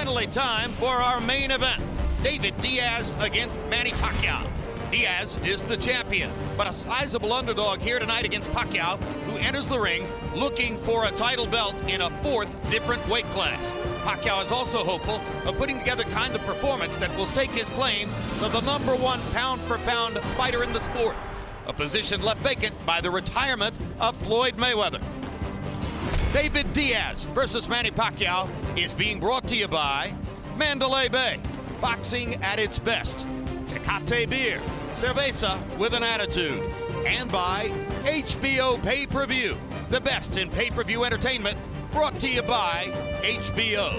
finally time for our main event. David Diaz against Manny Pacquiao. Diaz is the champion, but a sizable underdog here tonight against Pacquiao, who enters the ring looking for a title belt in a fourth different weight class. Pacquiao is also hopeful of putting together the kind of performance that will stake his claim to the #1 pound-for-pound fighter in the sport, a position left vacant by the retirement of Floyd Mayweather. David Diaz versus Manny Pacquiao is being brought to you by Mandalay Bay, boxing at its best, Tecate Beer, Cerveza with an attitude, and by HBO Pay-Per-View, the best in pay-per-view entertainment, brought to you by HBO.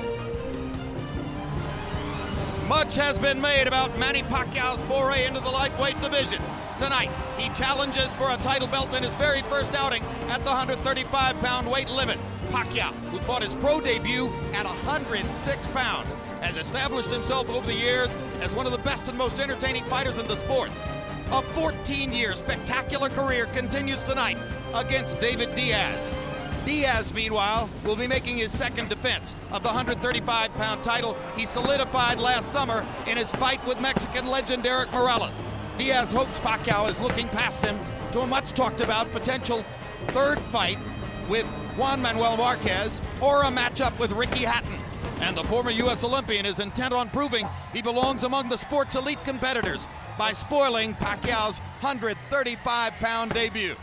Much has been made about Manny Pacquiao's foray into the lightweight division. Tonight, he challenges for a title belt in his very first outing at the 135-pound weight limit. Pacquiao, who fought his pro debut at 106 pounds, has established himself over the years as one of the best and most entertaining fighters in the sport. A 14-year spectacular career continues tonight against David Diaz. Diaz, meanwhile, will be making his second defense of the 135-pound title he solidified last summer in his fight with Mexican legend Erik Morales. Diaz hopes Pacquiao is looking past him to a much-talked-about potential third fight with Juan Manuel Marquez or a matchup with Ricky Hatton. And the former U.S. Olympian is intent on proving he belongs among the sport's elite competitors by spoiling Pacquiao's 135-pound debut.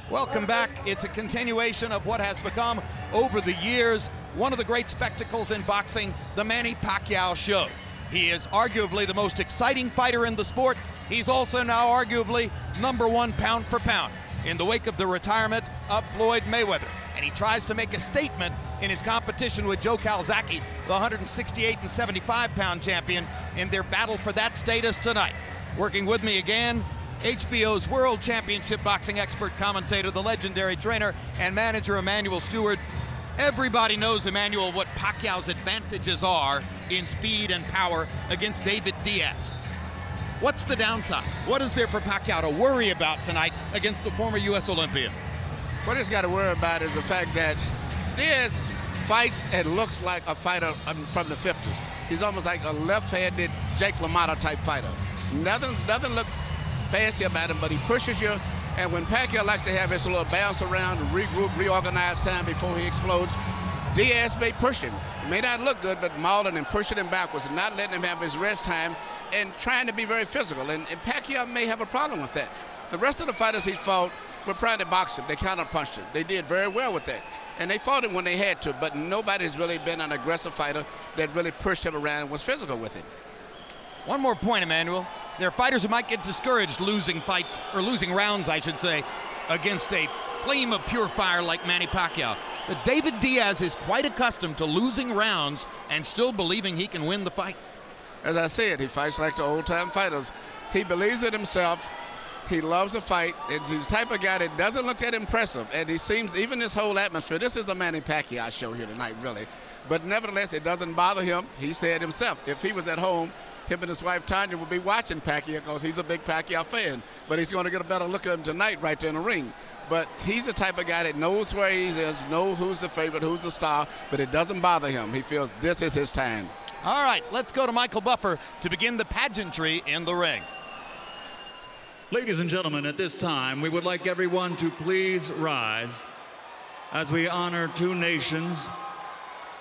Welcome back. It's a continuation of what has become, over the years, one of the great spectacles in boxing, the Manny Pacquiao Show. He is arguably the most exciting fighter in the sport. He's also now arguably #1 pound for pound in the wake of the retirement of Floyd Mayweather. And he tries to make a statement in his competition with Joe Calzaghe, the 168 and 75-pound champion, in their battle for that status tonight. Working with me again, HBO's World Championship boxing expert commentator, the legendary trainer and manager Emmanuel Stewart. Everybody knows, Emmanuel, what Pacquiao's advantages are in speed and power against David Diaz. What's the downside? What is there for Pacquiao to worry about tonight against the former U.S. Olympian? What he's got to worry about is the fact that Diaz fights and looks like a fighter from the 50s. He's almost like a left-handed Jake LaMotta type fighter. Nothing looked fancy about him, but he pushes you. And when Pacquiao likes to have his little bounce around, regroup, reorganize time before he explodes, Diaz may push him. It may not look good, but mauling and pushing him backwards and not letting him have his rest time and trying to be very physical. And Pacquiao may have a problem with that. The rest of the fighters he fought were trying to box him. They counter-punched him. They did very well with that. And they fought him when they had to, but nobody's really been an aggressive fighter that really pushed him around and was physical with him. One more point, Emmanuel. There are fighters who might get discouraged losing fights, or losing rounds, I should say, against a flame of pure fire like Manny Pacquiao. But David Diaz is quite accustomed to losing rounds and still believing he can win the fight. As I said, he fights like the old-time fighters. He believes in himself. He loves a fight. He's the type of guy that doesn't look that impressive. And he seems, even this whole atmosphere, this is a Manny Pacquiao show here tonight, really. But nevertheless, it doesn't bother him. He said himself, if he was at home, him and his wife Tanya would be watching Pacquiao because he's a big Pacquiao fan. But he's going to get a better look at him tonight right there in the ring. But he's the type of guy that knows where he is, knows who's the favorite, who's the star, but it doesn't bother him. He feels this is his time. All right, let's go to Michael Buffer to begin the pageantry in the ring. Ladies and gentlemen, at this time, we would like everyone to please rise as we honor two nations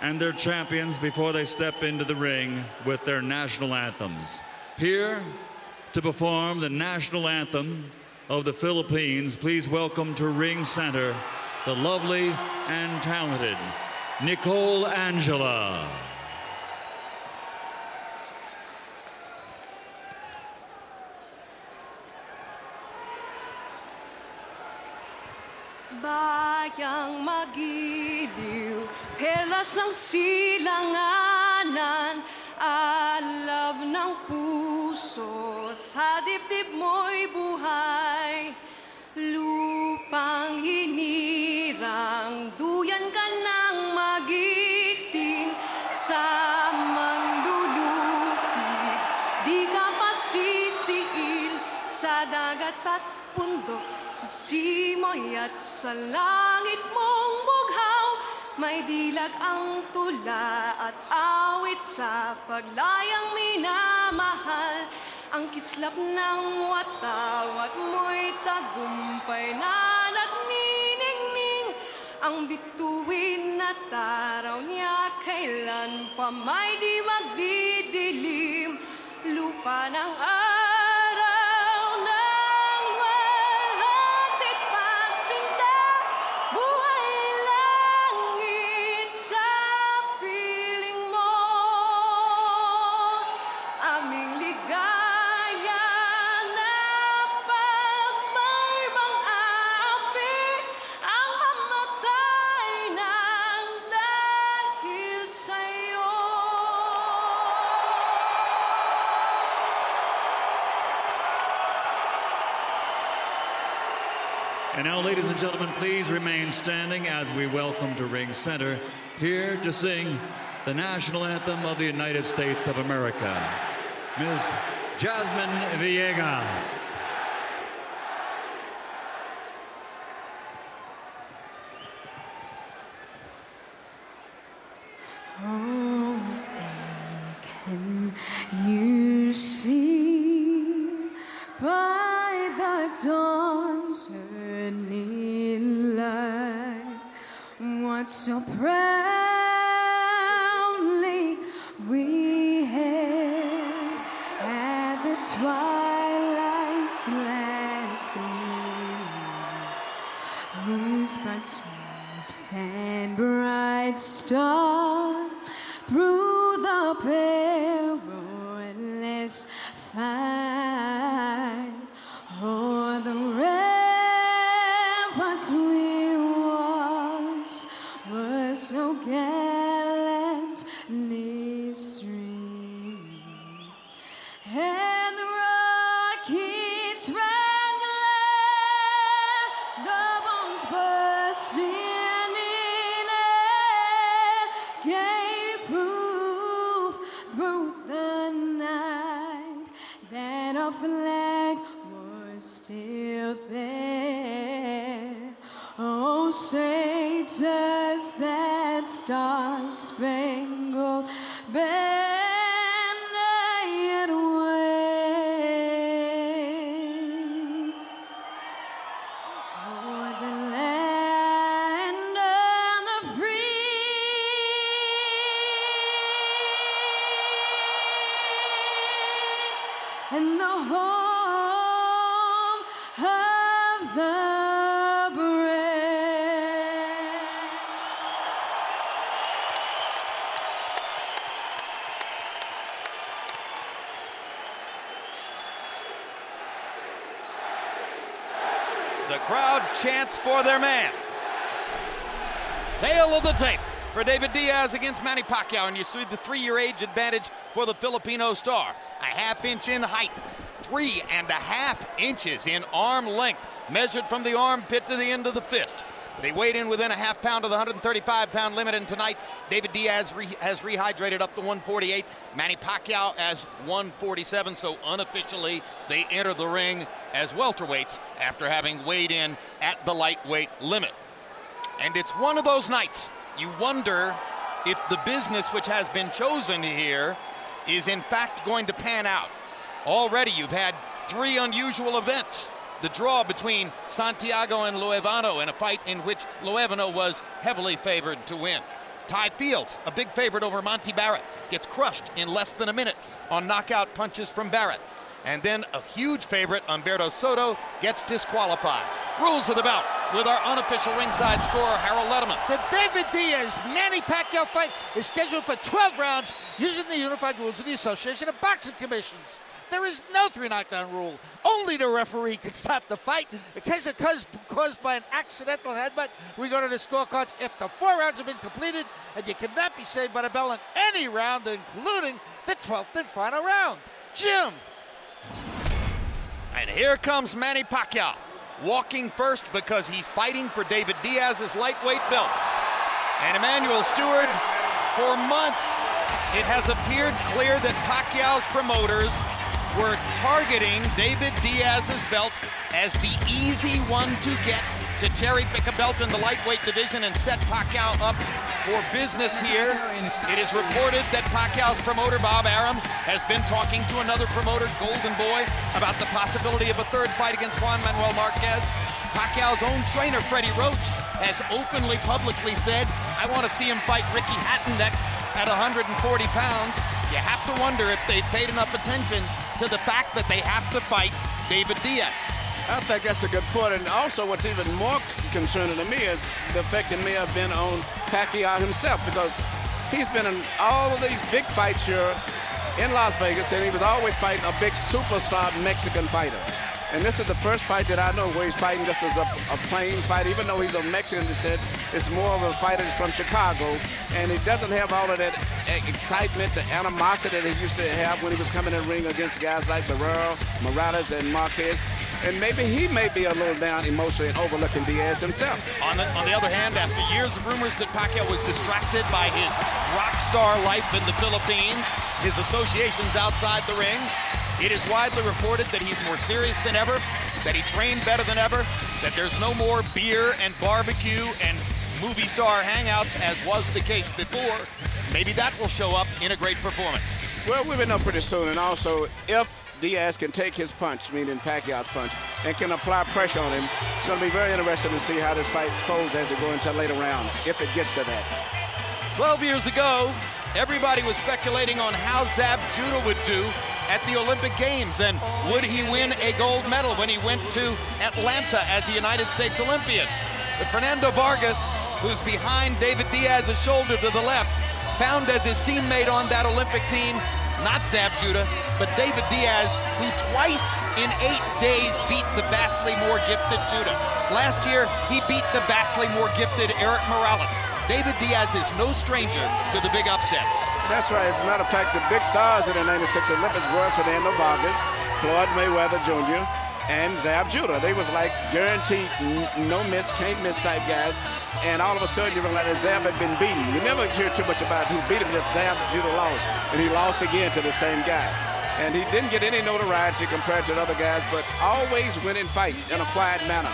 and their champions before they step into the ring with their national anthems. Here to perform the national anthem of the Philippines, please welcome to ring center the lovely and talented Nicole Angela. Bayang magiliw, perlas ng silanganan, alab ng puso, sa dibdib mo'y buhay. Lupang hinirang, duyan ka ng magiting, sa manlulupig, di ka pasisiil, sa dagat at bundok, sa simoy at sa langit mong bughaw, May dilag ang tula at awit sa paglayang minamahal. Ang kislap ng watawat mo'y tagumpay na nagniningning. Ang bituin na taraw niya kailan pa may di magdidilim. Lupa ng araw ng walhati pagsinta. Buhay langit sa piling mo. Aming ligaya na pagmaybang aapi ang mamatay ng dahil sa'yo. And now, ladies and gentlemen, please remain standing as we welcome to Ring Center, here to sing the national anthem of the United States of America, Ms. Jasmine Villegas. Oh, say, can you see by the dawn's early light what so proudly we hailed at the twilight's last gleaming, whose bright stripes and bright stars through the perilous fight o'er the ramparts we watched were so gallantly streaming, and the rockets rang glare, the bombs bursting in air gave proof through the night that our flag was still there. Oh, say does that star-spangled banner yet wave o'er the land of the free and the home of the brave. The crowd chants for their man. Tail of the tape for David Diaz against Manny Pacquiao, and you see the 3-year age advantage for the Filipino star. A half-inch in height, 3.5 inches in arm length, measured from the armpit to the end of the fist. They weighed in within a half pound of the 135-pound limit, and tonight David Diaz has rehydrated up to 148. Manny Pacquiao as 147, so unofficially they enter the ring as welterweights after having weighed in at the lightweight limit. And it's one of those nights you wonder if the business which has been chosen here is in fact going to pan out. Already you've had 3 unusual events. The draw between Santiago and Loevano in a fight in which Loevano was heavily favored to win. Ty Fields, a big favorite over Monty Barrett, gets crushed in less than a minute on knockout punches from Barrett. And then a huge favorite, Humberto Soto, gets disqualified. Rules of the bout with our unofficial ringside scorer, Harold Letterman. The David Diaz-Manny Pacquiao fight is scheduled for 12 rounds using the unified rules of the Association of Boxing Commissions. There is no 3 knockdown rule. Only the referee can stop the fight. In case it caused by an accidental headbutt, we go to the scorecards after 4 rounds have been completed, and you cannot be saved by the bell in any round, including the 12th and final round. Jim. And here comes Manny Pacquiao, walking first because he's fighting for David Diaz's lightweight belt. And Emmanuel Stewart, for months, it has appeared clear that Pacquiao's promoters were targeting David Diaz's belt as the easy one to get, to cherry pick a belt in the lightweight division and set Pacquiao up for business here. It is reported that Pacquiao's promoter, Bob Arum, has been talking to another promoter, Golden Boy, about the possibility of a third fight against Juan Manuel Marquez. Pacquiao's own trainer, Freddie Roach, has openly, publicly said, I want to see him fight Ricky Hatton next at 140 pounds. You have to wonder if they've paid enough attention to the fact that they have to fight David Diaz. I think that's a good point. And also what's even more concerning to me is the effect it may have been on Pacquiao himself, because he's been in all of these big fights here in Las Vegas, and he was always fighting a big superstar Mexican fighter. And this is the first fight that I know where he's fighting just as a plain fight, even though he's of Mexican descent. It's more of a fighter from Chicago, and he doesn't have all of that excitement, the animosity that he used to have when he was coming in the ring against guys like Barrera, Morales, and Marquez. And maybe he may be a little down emotionally and overlooking Diaz himself. On the other hand, after years of rumors that Pacquiao was distracted by his rock star life in the Philippines, his associations outside the ring, it is widely reported that he's more serious than ever, that he trained better than ever, that there's no more beer and barbecue and movie star hangouts as was the case before. Maybe that will show up in a great performance. Well, we will know pretty soon. And also, if Diaz can take his punch, meaning Pacquiao's punch, and can apply pressure on him, it's going to be very interesting to see how this fight folds as it goes into later rounds, if it gets to that. 12 years ago, everybody was speculating on how Zab Judah would do at the Olympic Games, and would he win a gold medal when he went to Atlanta as a United States Olympian. But Fernando Vargas, who's behind David Diaz's shoulder to the left, found as his teammate on that Olympic team, not Zab Judah, but David Diaz, who twice in 8 days beat the vastly more gifted Judah. Last year, he beat the vastly more gifted Eric Morales. David Diaz is no stranger to the big upset. That's right. As a matter of fact, the big stars in the 96 Olympics were Fernando Vargas, Floyd Mayweather Jr., and Zab Judah. They was like guaranteed, no miss, can't miss type guys. And all of a sudden, you realize that Zab had been beaten. You never hear too much about who beat him, just Zab Judah lost. And he lost again to the same guy. And he didn't get any notoriety compared to the other guys, but always winning fights in a quiet manner.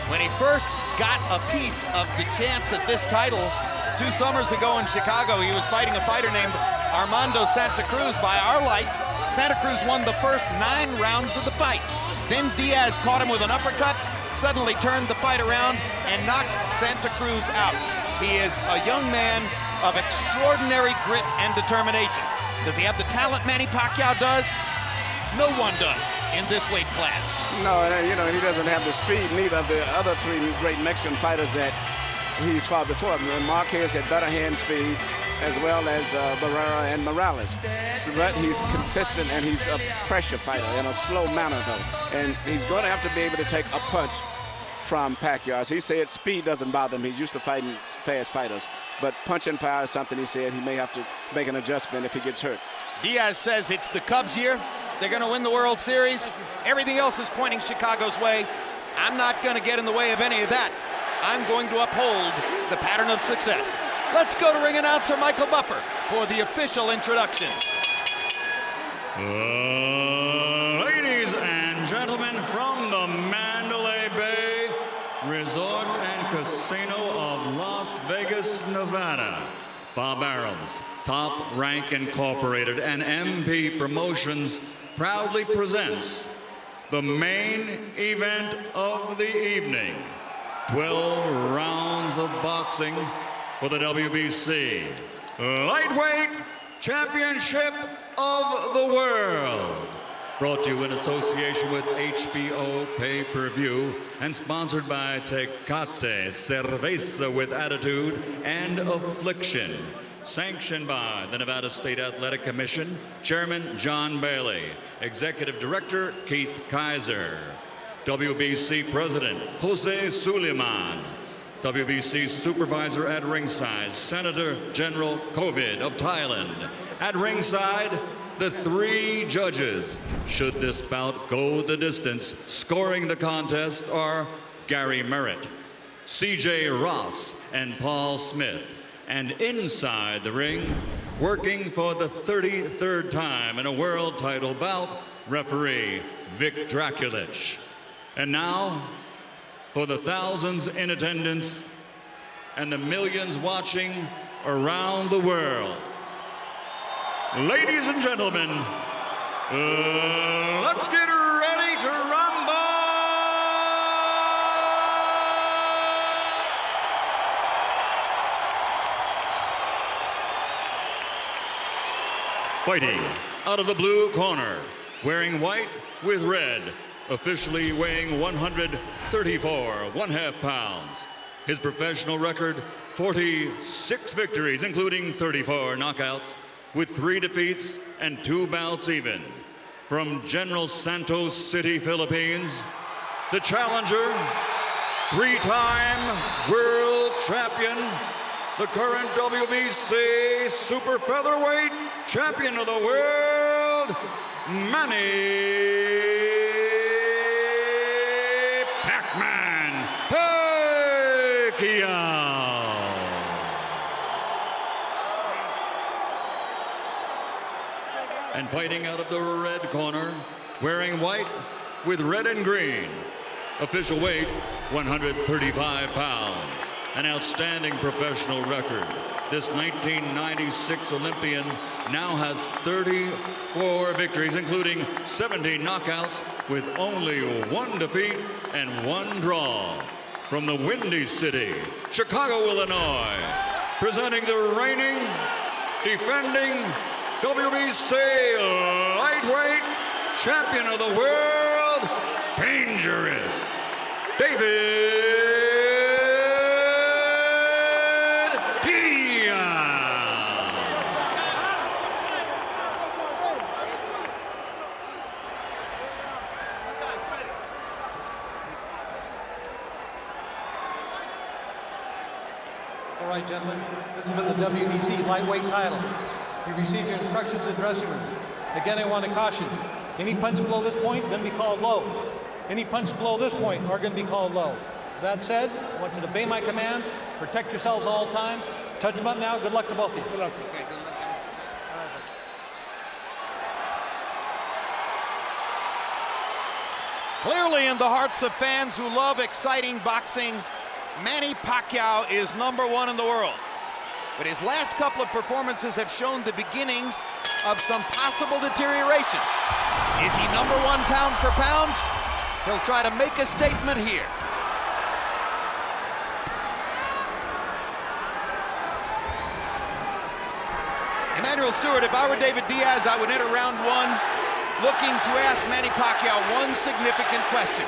When he first got a piece of the chance at this title 2 summers ago in Chicago, he was fighting a fighter named Armando Santa Cruz. By our lights, Santa Cruz won the first 9 rounds of the fight. Then Diaz caught him with an uppercut, suddenly turned the fight around and knocked Santa Cruz out. He is a young man of extraordinary grit and determination. Does he have the talent Manny Pacquiao does? No one does in this weight class. No, you know, he doesn't have the speed neither of the other 3 great Mexican fighters that he's fought before. Marquez had better hand speed, as well as Barrera and Morales. But he's consistent, and he's a pressure fighter in a slow manner, though. And he's going to have to be able to take a punch from Pacquiao. As he said, speed doesn't bother him. He's used to fighting fast fighters. But punching power is something he said he may have to make an adjustment if he gets hurt. Diaz says it's the Cubs year. They're going to win the World Series. Everything else is pointing Chicago's way. I'm not going to get in the way of any of that. I'm going to uphold the pattern of success. Let's go to ring announcer Michael Buffer for the official introductions. Ladies and gentlemen, from the Mandalay Bay Resort and Casino of Las Vegas, Nevada, Bob Arum's Top Rank Incorporated and MP Promotions proudly presents the main event of the evening. 12 rounds of boxing for the WBC Lightweight Championship of the World. Brought to you in association with HBO Pay-Per-View and sponsored by Tecate, Cerveza with Attitude and Affliction. Sanctioned by the Nevada State Athletic Commission, Chairman John Bailey, Executive Director Keith Kaiser, WBC President Jose Suleiman, WBC Supervisor at ringside, Senator General Covid of Thailand. At ringside, the 3 judges, should this bout go the distance, scoring the contest are Gary Merritt, CJ Ross, and Paul Smith. And inside the ring, working for the 33rd time in a world title bout, referee Vic Draculich. And now, for the thousands in attendance and the millions watching around the world. Ladies and gentlemen, let's get ready to rumble! Fighting out of the blue corner, wearing white with red, officially weighing 134 1/2 pounds. His professional record, 46 victories, including 34 knockouts, with 3 defeats and 2 bouts even. From General Santos City, Philippines, the challenger, 3-time world champion, the current WBC super featherweight champion of the world, Manny Pacquiao. And fighting out of the red corner, wearing white with red and green, official weight 135 pounds, an outstanding professional record. This 1996 Olympian now has 34 victories, including 17 knockouts, with only 1 defeat and 1 draw. From the Windy City, Chicago, Illinois, presenting the reigning, defending WBC lightweight champion of the world, dangerous, David Diaz. All right, gentlemen, this is for the WBC lightweight title. You've received your instructions in the dressing room. Again, I want to caution, any punch below this point is going to be called low. Any punch below this point are going to be called low. That said, I want you to obey my commands, protect yourselves all times. Touch them up now. Good luck to both of you. Good luck. Okay, good luck. Clearly in the hearts of fans who love exciting boxing, Manny Pacquiao is #1 in the world. But his last couple of performances have shown the beginnings of some possible deterioration. Is he #1 pound for pound? He'll try to make a statement here. Emmanuel Stewart, if I were David Diaz, I would enter round 1 looking to ask Manny Pacquiao one significant question.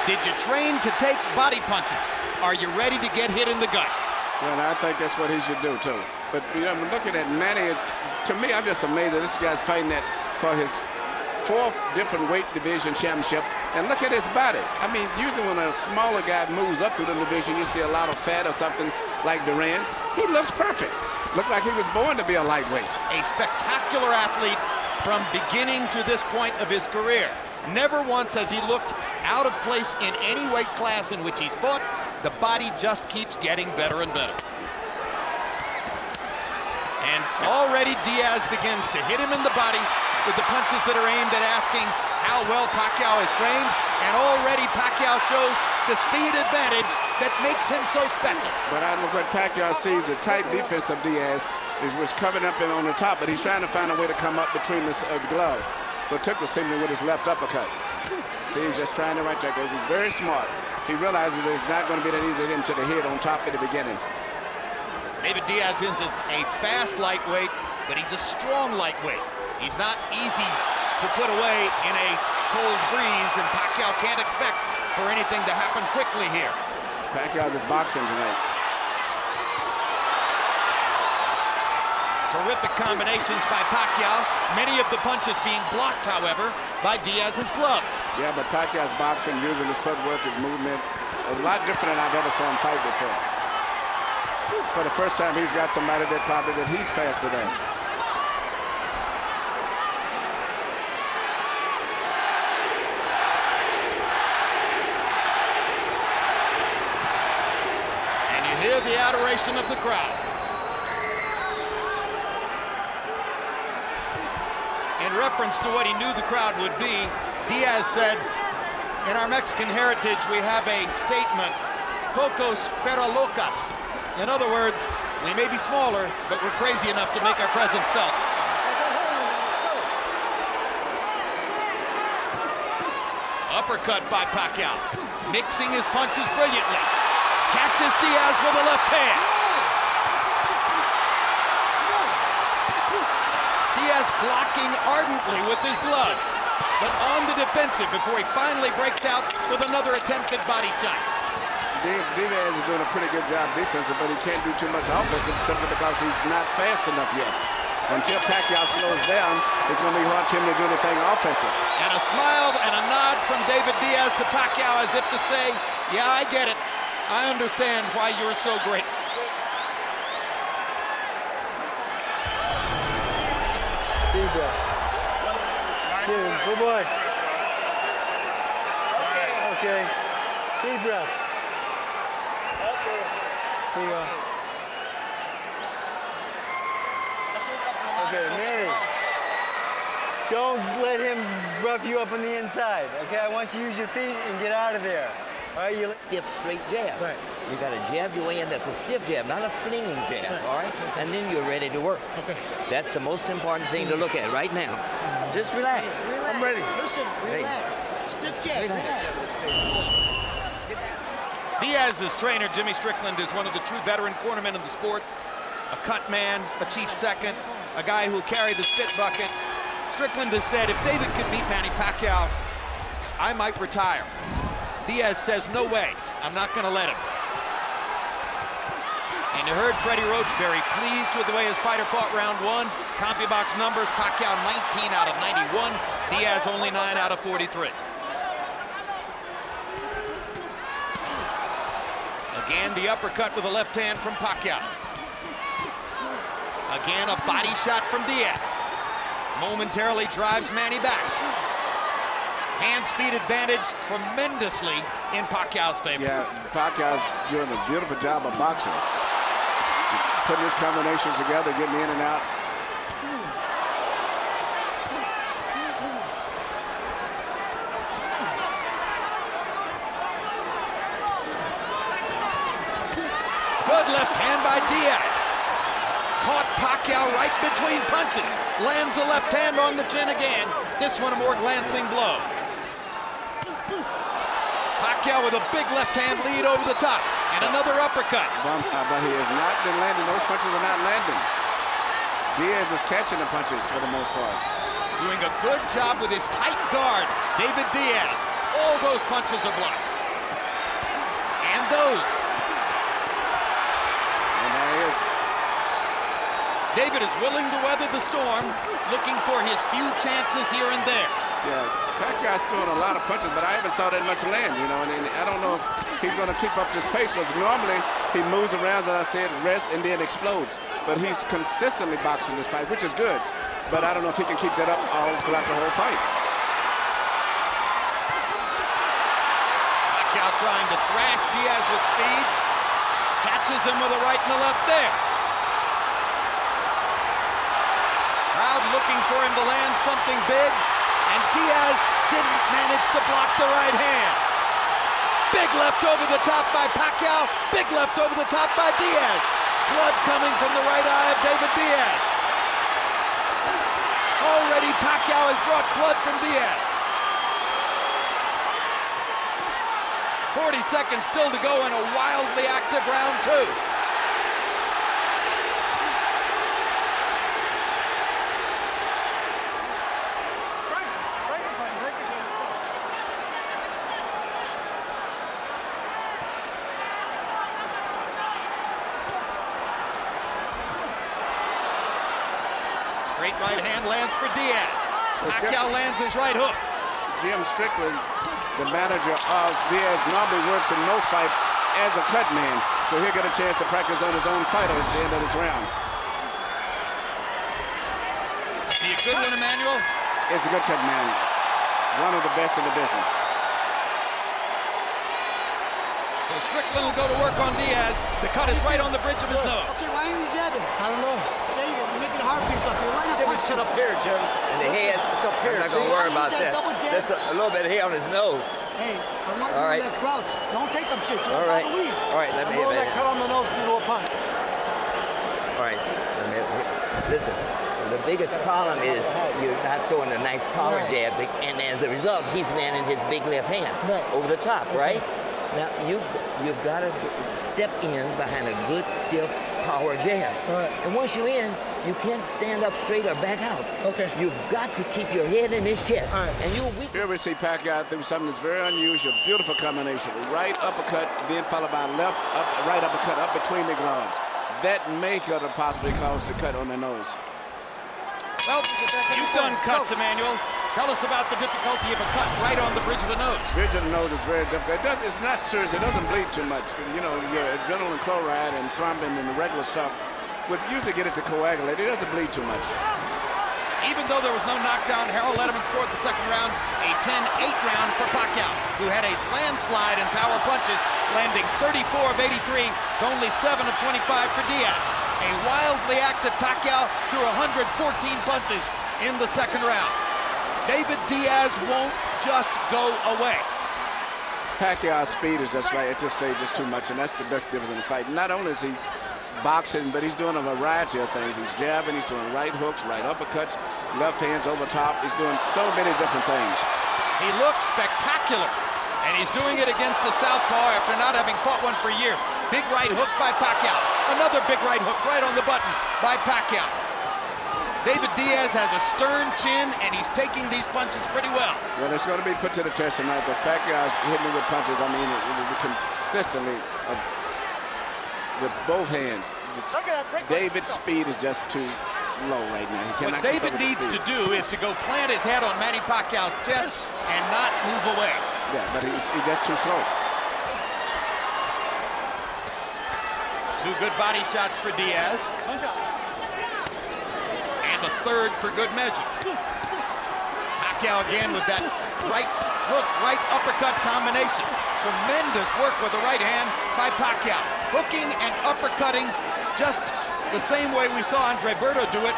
Did you train to take body punches? Are you ready to get hit in the gut? Well, I think that's what he should do, too. But, you know, looking at Manny, to me, I'm just amazed that this guy's fighting that for his 4th different weight division championship. And look at his body. I mean, usually when a smaller guy moves up through the division, you see a lot of fat or something like Duran. He looks perfect. Looked like he was born to be a lightweight. A spectacular athlete from beginning to this point of his career. Never once has he looked out of place in any weight class in which he's fought. The body just keeps getting better and better. And already Diaz begins to hit him in the body with the punches that are aimed at asking how well Pacquiao is trained. And already Pacquiao shows the speed advantage that makes him so special. But I look what Pacquiao sees, the tight defense of Diaz was covering up him on the top, but he's trying to find a way to come up between the gloves. But took was simply with his left uppercut. See, he's just trying to right there, because he's very smart. He realizes that it's not going to be that easy to hit him to the head on top at the beginning. David Diaz is a fast lightweight, but he's a strong lightweight. He's not easy to put away in a cold breeze, and Pacquiao can't expect for anything to happen quickly here. Pacquiao's is boxing tonight. Terrific combinations by Pacquiao. Many of the punches being blocked, however, by Diaz's gloves. Yeah, but Pacquiao's boxing, using his footwork, his movement, is a lot different than I've ever saw him fight before. For the first time, he's got somebody that he's faster than. And you hear the adoration of the crowd. In reference to what he knew the crowd would be, Diaz said, in our Mexican heritage, we have a statement, pocos pero locas. In other words, we may be smaller, but we're crazy enough to make our presence felt. Uppercut by Pacquiao. Mixing his punches brilliantly. Catches Diaz with a left hand. Diaz blocking ardently with his gloves, but on the defensive before he finally breaks out with another attempted body shot. Diaz is doing a pretty good job defensive, but he can't do too much offensive simply because he's not fast enough yet. Until Pacquiao slows down, it's going to be hard for him to do anything offensive. And a smile and a nod from David Diaz to Pacquiao as if to say, yeah, I get it. I understand why you're so great. Deep breath. Good boy. Okay. Deep breath. Here you go. Okay, Manny. Don't let him rough you up on the inside. Okay, I want you to use your feet and get out of there. All right, you stiff, straight jab. Right. You got to jab your way in. That's a stiff jab, not a flinging jab. Right. All right, and then you're ready to work. Okay. That's the most important thing to look at right now. Just relax. Relax. I'm ready. Listen, relax. Stiff jab. Relax. Diaz's trainer, Jimmy Strickland, is one of the true veteran cornermen in the sport. A cut man, a chief second, a guy who'll carry the spit bucket. Strickland has said, if David could beat Manny Pacquiao, I might retire. Diaz says, no way, I'm not gonna let him. And you heard Freddie Roach very pleased with the way his fighter fought round one. CompuBox numbers, Pacquiao 19 out of 91, Diaz only 9 out of 43. Again, the uppercut with a left hand from Pacquiao. Again, a body shot from Diaz. Momentarily drives Manny back. Hand speed advantage tremendously in Pacquiao's favor. Yeah, Pacquiao's doing a beautiful job of boxing. He's putting his combinations together, getting in and out. Good left hand by Diaz. Caught Pacquiao right between punches. Lands a left hand on the chin again. This one a more glancing blow. Pacquiao with a big left hand lead over the top. And another uppercut. But he has not been landing. Those punches are not landing. Diaz is catching the punches for the most part. Doing a good job with his tight guard, David Diaz. All those punches are blocked. And those. And there he is. David is willing to weather the storm, looking for his few chances here and there. Yeah, Pacquiao's throwing a lot of punches, but I haven't saw that much land, you know, and I don't know if he's going to keep up this pace, because normally he moves around, as I said, rests, and then explodes. But he's consistently boxing this fight, which is good, but I don't know if he can keep that up all throughout the whole fight. Pacquiao trying to thrash Diaz with speed. Catches him with a right and a left there. Crowd looking for him to land something big, and Diaz didn't manage to block the right hand. Big left over the top by Pacquiao, big left over the top by Diaz. Blood coming from the right eye of David Diaz. Already Pacquiao has brought blood from Diaz. 40 seconds still to go in a wildly active round two. Straight right hand lands for Diaz. Pacquiao lands his right hook. Jim Strickland, the manager of Diaz, normally works in most fights as a cut man, so he'll get a chance to practice on his own fighter at the end of this round. Is he a good one, Emmanuel? It's a good cut man. One of the best in the business. So Strickland will go to work on Diaz. The cut is right on the bridge of his nose. Okay, why are you jabbing? I don't know. Jay, you're making a hard piece up here. Line up Jimmy's up here, Jim. In the head. It's up here. I'm not going to worry about that. Double jab. That's a little bit of hair on his nose. Hey, I want All you right. to crouch. Don't take them shit. All right. Leave. All right, let me Roll that cut on the nose through a punch. All right. Listen, the biggest problem is you're not throwing a nice power jab, and as a result, he's landing his big left hand over the top, right? Now, you've got to step in behind a good, stiff power jab. Right. And once you're in, you can't stand up straight or back out. Okay. You've got to keep your head in his chest. All right. And you're weak. Here we see Pacquiao do something that's very unusual. Beautiful combination. Right uppercut, then followed by right uppercut up between the gloves. That may could have possibly caused the cut on the nose. Well, you've done cuts, Emmanuel. Tell us about the difficulty of a cut right on the bridge of the nose. Bridge of the nose is very difficult. It's not serious. It doesn't bleed too much. You know, your adrenaline chloride and thrombin and the regular stuff would usually get it to coagulate. It doesn't bleed too much. Even though there was no knockdown, Harold Letterman scored the second round, a 10-8 round for Pacquiao, who had a landslide in power punches, landing 34 of 83 to only 7 of 25 for Diaz. A wildly active Pacquiao threw 114 punches in the second round. David Diaz won't just go away. Pacquiao's speed is just right at this stage is too much, and that's the big difference in the fight. Not only is he boxing, but he's doing a variety of things. He's jabbing, he's doing right hooks, right uppercuts, left hands over top. He's doing so many different things. He looks spectacular, and he's doing it against a southpaw after not having fought one for years. Big right hook by Pacquiao. Another big right hook right on the button by Pacquiao. David Diaz has a stern chin, and he's taking these punches pretty well. Well, it's going to be put to the test tonight, but Pacquiao's hitting me with punches. I mean, consistently with both hands. David's speed is just too low right now. He cannot. What David needs to do is to go plant his head on Manny Pacquiao's chest and not move away. Yeah, but he's just too slow. Two good body shots for Diaz. And a third for good measure. Pacquiao again with that right hook, right uppercut combination. Tremendous work with the right hand by Pacquiao. Hooking and uppercutting just the same way we saw Andre Berto do it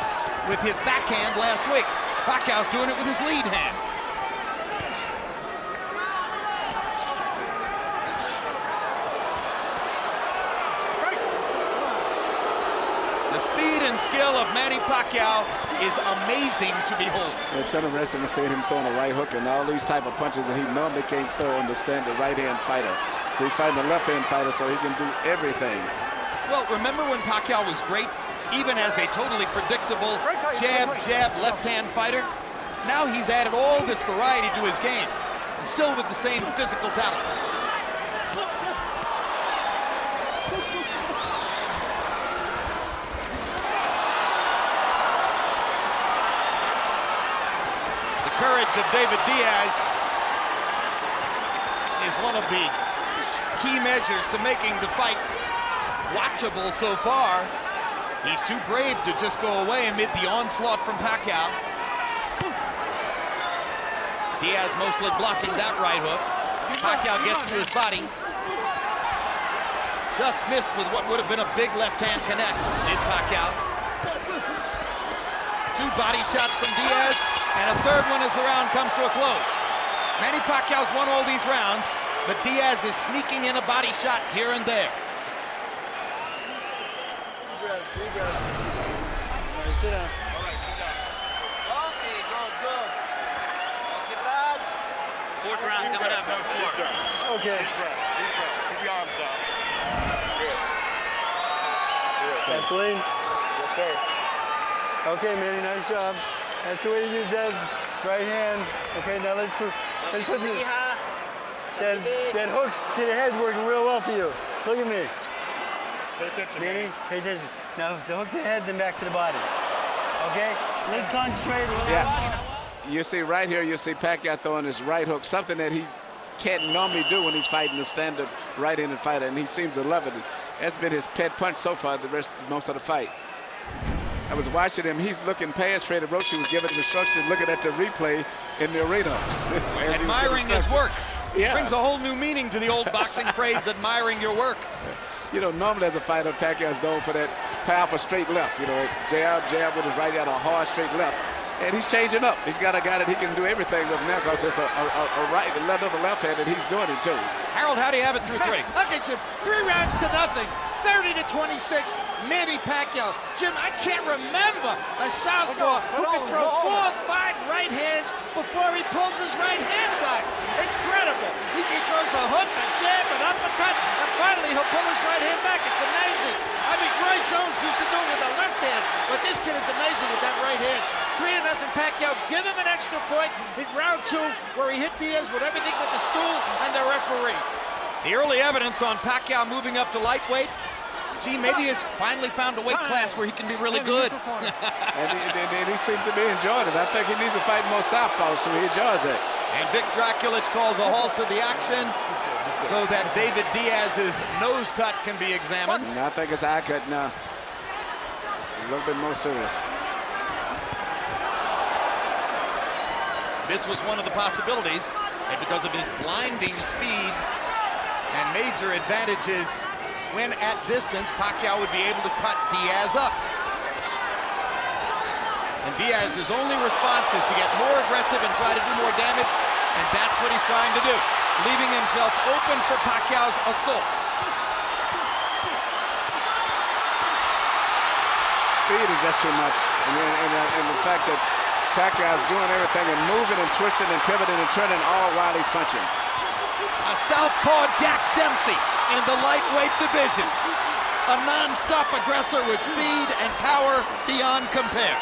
with his backhand last week. Pacquiao's doing it with his lead hand. The speed and skill of Manny Pacquiao is amazing to behold. It's interesting to see him throwing a right hook and all these type of punches that he normally can't throw on the standard right-hand fighter. So he's fighting a left-hand fighter, so he can do everything. Well, remember when Pacquiao was great, even as a totally predictable jab, left-hand fighter? Now he's added all this variety to his game, and still with the same physical talent. The courage of David Diaz is one of the key measures to making the fight watchable so far. He's too brave to just go away amid the onslaught from Pacquiao. Diaz mostly blocking that right hook. Pacquiao gets to his body. Just missed with what would have been a big left-hand connect in Pacquiao. Two body shots from Diaz, and a third one as the round comes to a close. Manny Pacquiao's won all these rounds, but Diaz is sneaking in a body shot here and there. Sit down. Okay, good. Okay, Brad. Fourth round coming up, number 4. Okay. Keep your arms down. Good. Vaseline? Yes, sir. Okay, Manny, nice job. That's the way you use that right hand. Okay, now let's put that hooks to the head's working real well for you. Look at me. Pay attention, Manny, pay attention. Now, the hook to the head, then back to the body. Okay? Let's concentrate a little more. You see right here, you see Pacquiao throwing his right hook, something that he can't normally do when he's fighting the standard right-handed fighter, and he seems to love it. That's been his pet punch so far most of the fight. I was watching him. He's looking past Freddie Roach. He was giving him instructions, looking at the replay in the arena. Admiring his work. Yeah. Brings a whole new meaning to the old boxing phrase, admiring your work. You know, normally as a fighter, Pacquiao's known for that powerful straight left. You know, jab with his right hand, a hard straight left. And he's changing up. He's got a guy that he can do everything with now because it's a right, another left hand, and he's doing it too. Harold, how do you have it through 3? Okay, Jim, 3 rounds to nothing. 30-26, Manny Pacquiao. Jim, I can't remember a southpaw who can throw 4 or 5 right hands before he pulls his right hand back. Incredible. He throws a hook, a jab, an uppercut, and finally he'll pull his right hand back. It's amazing. I mean, Roy Jones used to do it with the left hand, but this kid is amazing with that right hand. 3-0 Pacquiao. Give him an extra point in round 2 where he hit Diaz with everything but the stool and the referee. The early evidence on Pacquiao moving up to lightweight. Gee, maybe he's finally found a weight class where he can be really good. and he seems to be enjoying it. I think he needs to fight more southpaws, so he enjoys it. And Vic Draculich calls a halt to the action so that David Diaz's nose cut can be examined. And I think it's eye cut now. It's a little bit more serious. This was one of the possibilities, and because of his blinding speed and major advantages when at distance, Pacquiao would be able to cut Diaz up. And Diaz's only response is to get more aggressive and try to do more damage, and that's what he's trying to do, leaving himself open for Pacquiao's assaults. Speed is just too much, and the fact that Pacquiao's doing everything and moving and twisting and pivoting and turning all while he's punching. A southpaw Jack Dempsey in the lightweight division. A non-stop aggressor with speed and power beyond compare.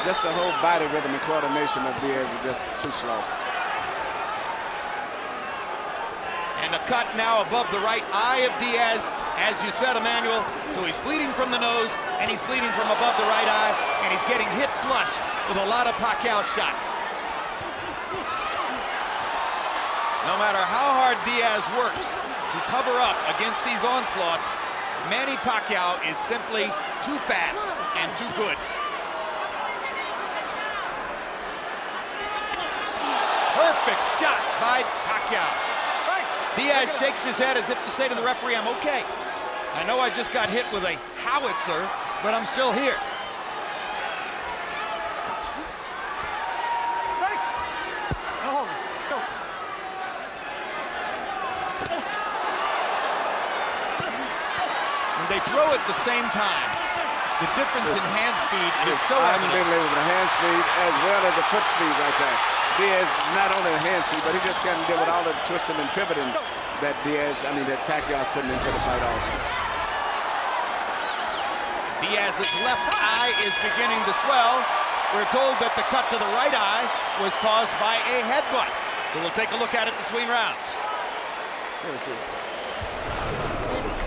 Just the whole body rhythm and coordination of Diaz is just too slow. And a cut now above the right eye of Diaz, as you said, Emmanuel. So he's bleeding from the nose, and he's bleeding from above the right eye, and he's getting hit flush with a lot of Pacquiao shots. No matter how hard Diaz works to cover up against these onslaughts, Manny Pacquiao is simply too fast and too good. Perfect shot by Pacquiao. Diaz shakes his head as if to say to the referee, I'm okay. I know I just got hit with a howitzer, but I'm still here. When they throw at the same time, the difference in hand speed is so unbelievable. The hand speed as well as the foot speed right there. Diaz, not only the hand speed, but he just can't deal with all the twisting and pivoting that that Pacquiao's putting into the fight also. Diaz's left eye is beginning to swell. We're told that the cut to the right eye was caused by a headbutt. So we'll take a look at it between rounds.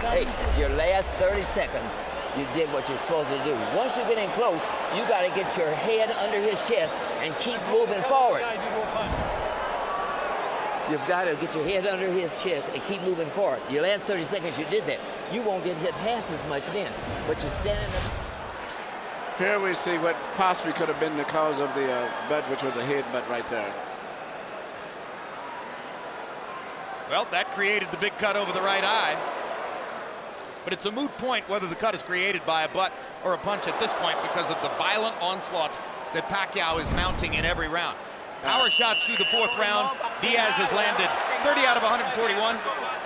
Hey, your last 30 seconds, you did what you're supposed to do. Once you get in close, you got to get your head under his chest and keep moving forward. You've got to get your head under his chest and keep moving forward. Your last 30 seconds, you did that. You won't get hit half as much then, but you're standing up. Here we see what possibly could have been the cause of the butt, which was a headbutt right there. Well, that created the big cut over the right eye. But it's a moot point whether the cut is created by a butt or a punch at this point because of the violent onslaughts that Pacquiao is mounting in every round. Power shots through the 4th round. Diaz has landed 30 out of 141.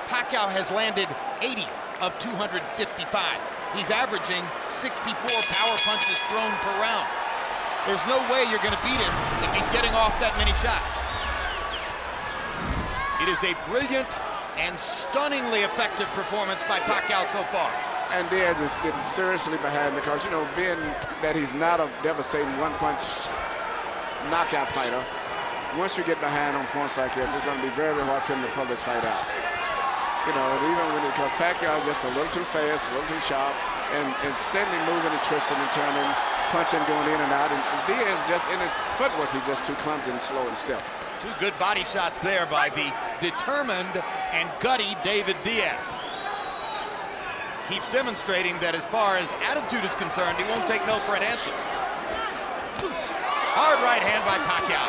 Pacquiao has landed 80 of 255. He's averaging 64 power punches thrown per round. There's no way you're going to beat him if he's getting off that many shots. It is a brilliant and stunningly effective performance by Pacquiao so far. And Diaz is getting seriously behind because, being that he's not a devastating one-punch knockout fighter, once you get behind on points like this, it's going to be very hard for him to pull this fight out. Even because Pacquiao is just a little too fast, a little too sharp, and steadily moving and twisting and turning, punching, going in and out. And Diaz just in his footwork, he's just too clumsy and slow and stiff. 2 good body shots there by the determined and gutty David Diaz. Keeps demonstrating that as far as attitude is concerned, he won't take no for an answer. Hard right hand by Pacquiao.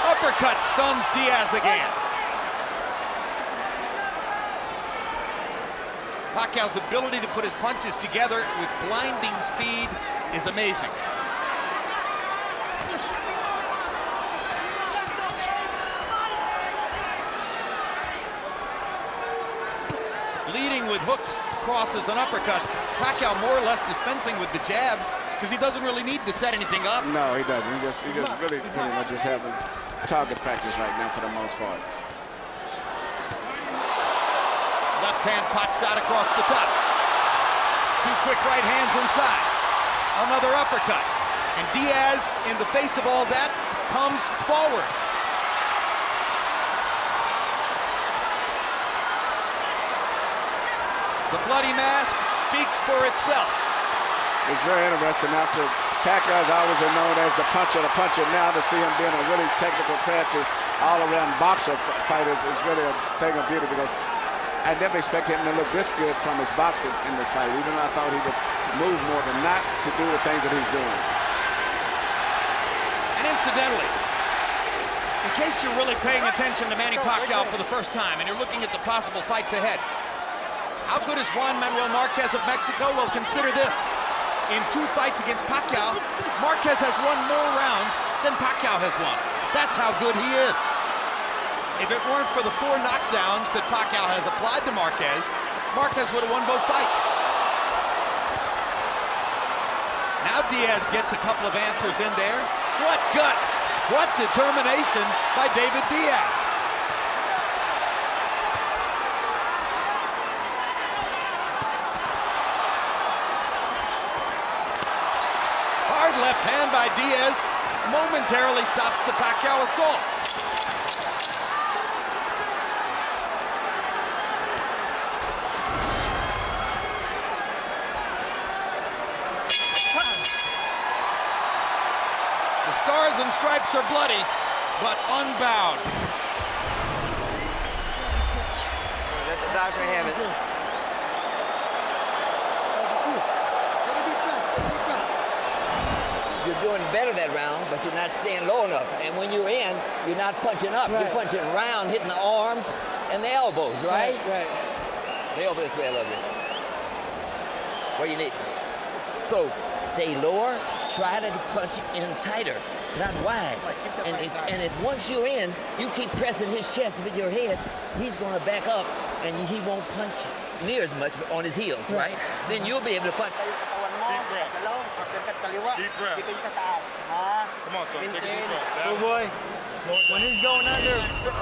Uppercut stuns Diaz again. Pacquiao's ability to put his punches together with blinding speed is amazing. leading with hooks, crosses, and uppercuts. Pacquiao more or less dispensing with the jab because he doesn't really need to set anything up. No, he doesn't. He just really pretty much just having target practice right now for the most part. Left hand pot shot across the top. Two quick right hands inside. Another uppercut. And Diaz, in the face of all that, comes forward. The bloody mask speaks for itself. It's very interesting. After Pacquiao's always been known as the puncher, now to see him being a really technical, crafty, all-around boxer fighter is really a thing of beauty, because I never expect him to look this good from his boxing in this fight, even though I thought he would move more, but not to do the things that he's doing. And incidentally, in case you're really paying attention to Manny Pacquiao for the first time and you're looking at the possible fights ahead, how good is Juan Manuel Marquez of Mexico? Well, consider this. In 2 fights against Pacquiao, Marquez has won more rounds than Pacquiao has won. That's how good he is. If it weren't for the 4 knockdowns that Pacquiao has applied to Marquez, Marquez would have won both fights. Now Diaz gets a couple of answers in there. What guts! What determination by David Diaz! Hard left hand by Diaz momentarily stops the Pacquiao assault. The stars and stripes are bloody, but unbowed. Let the doctor have it. You're doing better that round, but you're not staying low enough. And when you're in, you're not punching up. Right. You're punching round, hitting the arms and the elbows, right? Right. The elbow this way a little bit. Where you need. So stay lower. Try to punch in tighter, not wide. And if once you're in, you keep pressing his chest with your head, he's going to back up, and he won't punch near as much on his heels, right? Then you'll be able to punch. Deep breath. Come on, son. Take a deep breath. Good boy. When he's going under,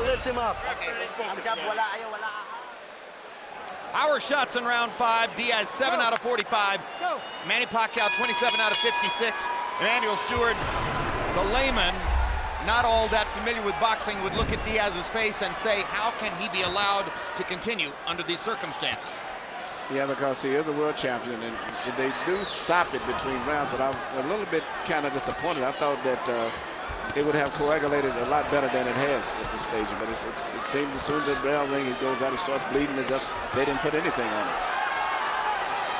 lift him up. Our shots in round 5. Diaz 7 out of 45. Manny Pacquiao 27 out of 56. Emmanuel Stewart, the layman, not all that familiar with boxing, would look at Diaz's face and say, how can he be allowed to continue under these circumstances? Yeah, because he is a world champion, and they do stop it between rounds, but I'm a little bit kind of disappointed. I thought that it would have coagulated a lot better than it has at this stage, but it seems as soon as the bell ring, he goes out, he starts bleeding as if they didn't put anything on it.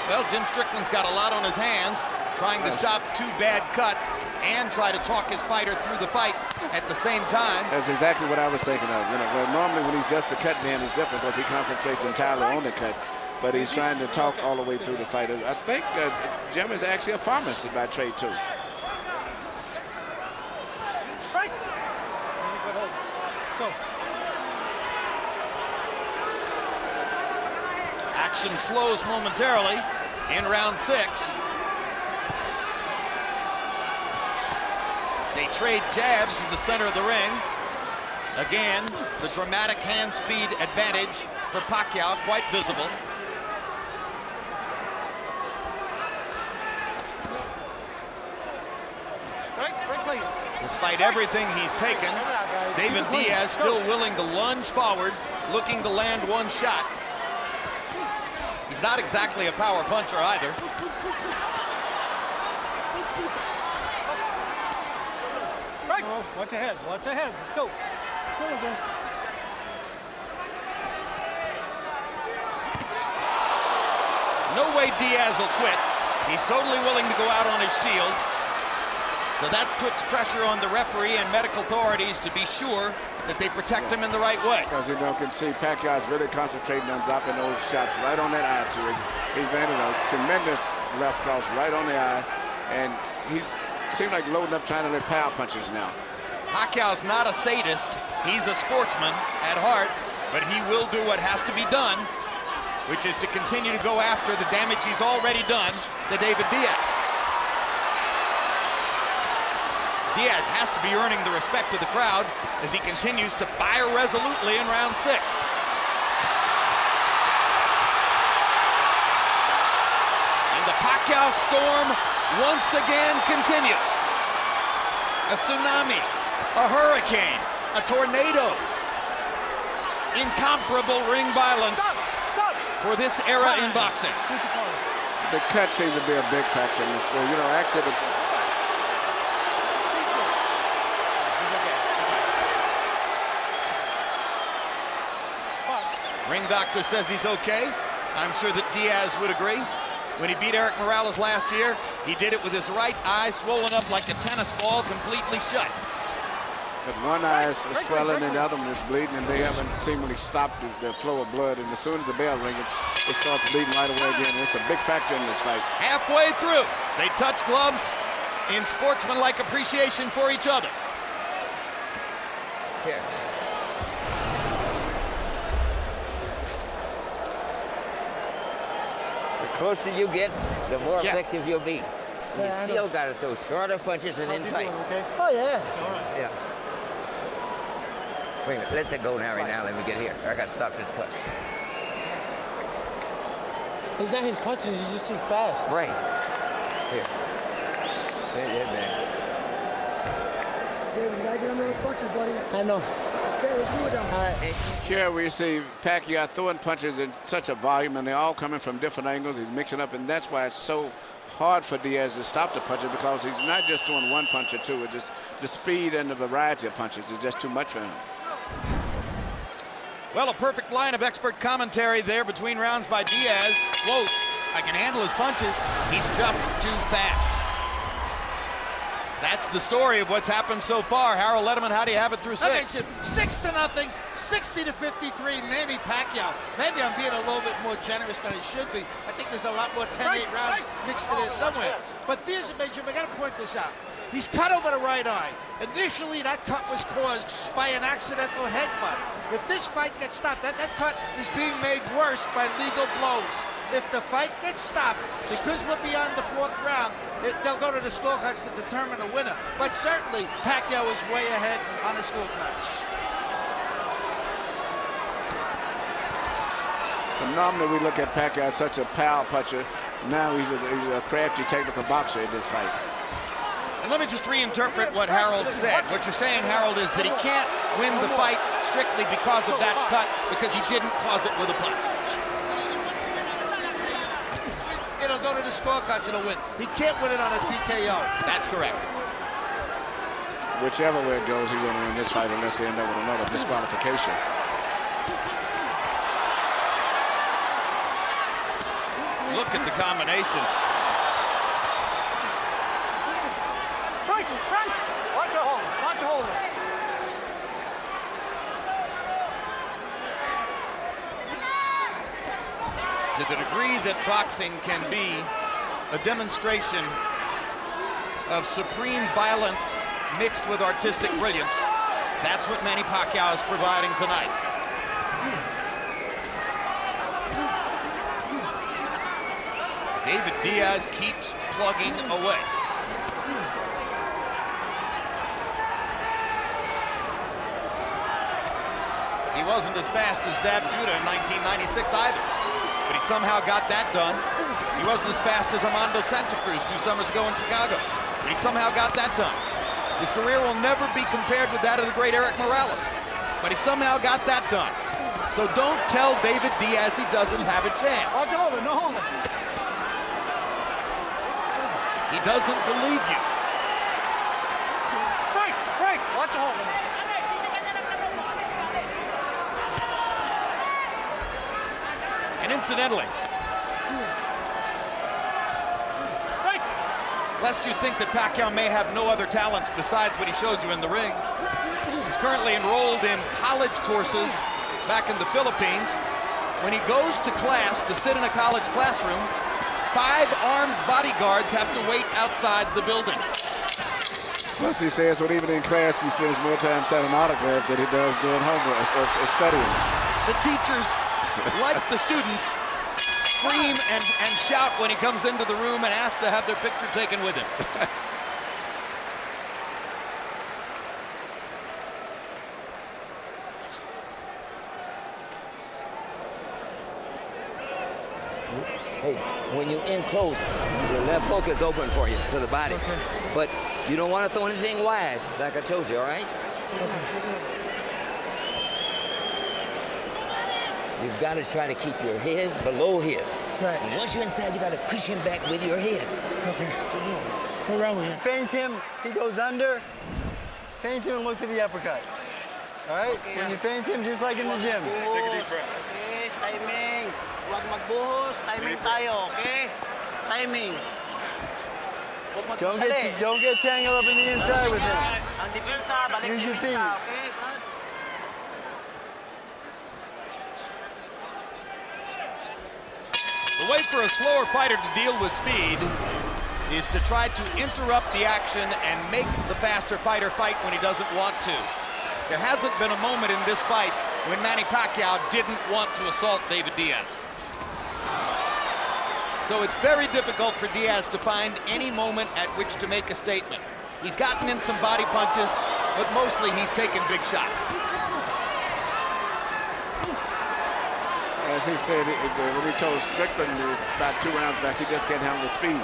Well, Jim Strickland's got a lot on his hands, trying to stop 2 bad cuts and try to talk his fighter through the fight at the same time. That's exactly what I was thinking of. You know, where normally when he's just a cut man, it's different because he concentrates entirely on the cut. But he's trying to talk all the way through the fight. I think Jim is actually a pharmacist by trade, too. Right. Go. Action slows momentarily in round 6. They trade jabs in the center of the ring. Again, the dramatic hand speed advantage for Pacquiao, quite visible. Despite everything he's taken, David Diaz still willing to lunge forward, looking to land 1 shot. He's not exactly a power puncher either. Right. Watch ahead. Watch ahead. Let's go. No way Diaz will quit. He's totally willing to go out on his shield. So that puts pressure on the referee and medical authorities to be sure that they protect him in the right way. Because you can see Pacquiao's really concentrating on dropping those shots right on that eye to it. He's landed a tremendous left cross right on the eye, and he's seems like loading up trying to let power punches now. Pacquiao's not a sadist. He's a sportsman at heart, but he will do what has to be done which is to continue to go after the damage he's already done to David Diaz. Diaz has to be earning the respect of the crowd as he continues to fire resolutely in round 6. And the Pacquiao storm once again continues. A tsunami, a hurricane, a tornado. Incomparable ring violence for this era in boxing. The cut seems to be a big factor in this. So, you know, actually, ring doctor says he's okay. I'm sure that Diaz would agree. When he beat Eric Morales last year, he did it with his right eye swollen up like a tennis ball, completely shut. but one eye is swelling and the other one is bleeding, and they haven't seemingly stopped the flow of blood. And as soon as the bell rings, it starts bleeding right away again. And it's a big factor in this fight. Halfway through, they touch gloves in sportsmanlike appreciation for each other. Here. The closer you get, the more effective you'll be. You still got to throw shorter punches and then fight. Okay. Oh, yeah. Yeah. Wait a minute, let that go now, right now. Let me get here. I got to stop this cut. It's not his punches, he's just too fast. Right. Here. Yeah, man. David, you got to get on those punches, buddy. I know. Okay, let's do it now. All right. Here we see Pacquiao throwing punches in such a volume, and they're all coming from different angles. He's mixing up, and that's why it's so hard for Diaz to stop the punches, because he's not just throwing one punch or two. It's just the speed and the variety of punches is just too much for him. Well, a perfect line of expert commentary there between rounds by Diaz. Quote, I can handle his punches. He's just too fast. That's the story of what's happened so far. Harold Letterman, how do you have it through 6? 6-0, 60-53, Manny Pacquiao. Maybe I'm being a little bit more generous than I should be. I think there's a lot more 10-8 rounds mixed in there somewhere. But Diaz, Benjamin, I got to point this out. He's cut over the right eye. Initially, that cut was caused by an accidental headbutt. If this fight gets stopped, that cut is being made worse by legal blows. If the fight gets stopped, because we're beyond the 4th round, they'll go to the scorecards to determine a winner. But certainly, Pacquiao is way ahead on the scorecards. But normally we look at Pacquiao as such a power puncher. Now he's a crafty, technical boxer in this fight. And let me just reinterpret what Harold said. What you're saying, Harold, is that he can't win the fight strictly because of that cut, because he didn't cause it with a punch. It'll go to the scorecards, it'll win. He can't win it on a TKO. That's correct. Whichever way it goes, he's going to win this fight unless they end up with another disqualification. Look at the combinations. Right. Watch your hold. Watch your hold. To the degree that boxing can be a demonstration of supreme violence mixed with artistic brilliance, that's what Manny Pacquiao is providing tonight. David Diaz keeps plugging away. He wasn't as fast as Zab Judah in 1996 either, but he somehow got that done. He wasn't as fast as Armando Santa Cruz 2 summers ago in Chicago, but he somehow got that done. His career will never be compared with that of the great Eric Morales, but he somehow got that done. So don't tell David Diaz he doesn't have a chance. Watch over, no holding. He doesn't believe you. Break. Watch your holding. And incidentally, lest you think that Pacquiao may have no other talents besides what he shows you in the ring, he's currently enrolled in college courses back in the Philippines. When he goes to class to sit in a college classroom, 5 armed bodyguards have to wait outside the building. Plus, he says when even in class, he spends more time signing autographs than he does doing homework or studying. The teachers, like the students, scream and shout when he comes into the room and asks to have their picture taken with him. Hey, when you're in close, your left hook is open for you to the body. Okay. But you don't want to throw anything wide, like I told you, all right? You've got to try to keep your head below his. Right. And once you're inside, you got to push him back with your head. Okay. Go around with him. Feint him, he goes under. Feint him and look to the uppercut. All right? When you feint him, just like in the gym. Take a deep breath. Okay, timing. Huwag magbuhos. Timing tayo, okay? Timing. Huwag magmadali. Don't get tangled up in the inside with him. Ang depensa, balik Use your yung feet. depensa, okay? The way for a slower fighter to deal with speed is to try to interrupt the action and make the faster fighter fight when he doesn't want to. There hasn't been a moment in this fight when Manny Pacquiao didn't want to assault David Diaz. So it's very difficult for Diaz to find any moment at which to make a statement. He's gotten in some body punches, but mostly he's taken big shots. As he said, when he told Strickland about 2 rounds back, he just can't handle the speed.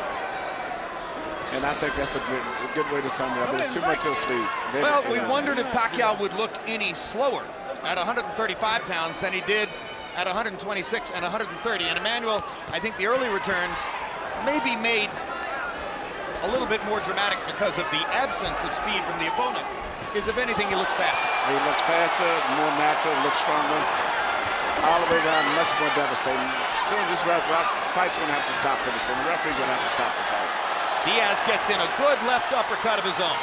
And I think that's a good way to sum it up. There's too much of speed. Well, we wondered if Pacquiao would look any slower at 135 pounds than he did at 126 and 130. And Emmanuel, I think the early returns may be made a little bit more dramatic because of the absence of speed from the opponent. Is, if anything, he looks faster. He looks faster, more natural, looks stronger. All the way down, much more devastating. Soon this fight's going to have to stop pretty soon. The referee's going to have to stop the fight. Diaz gets in a good left uppercut of his own.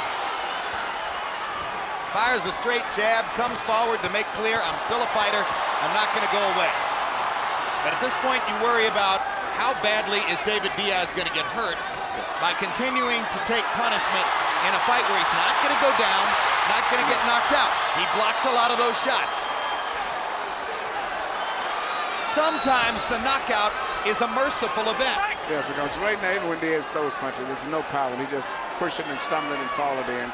Fires a straight jab, comes forward to make clear, I'm still a fighter, I'm not going to go away. But at this point, you worry about how badly is David Diaz going to get hurt by continuing to take punishment in a fight where he's not going to go down, not going to get knocked out. He blocked a lot of those shots. Sometimes the knockout is a merciful event. Yes, because right now, even when Diaz throws punches, there's no power. He just pushing and stumbling and falling in,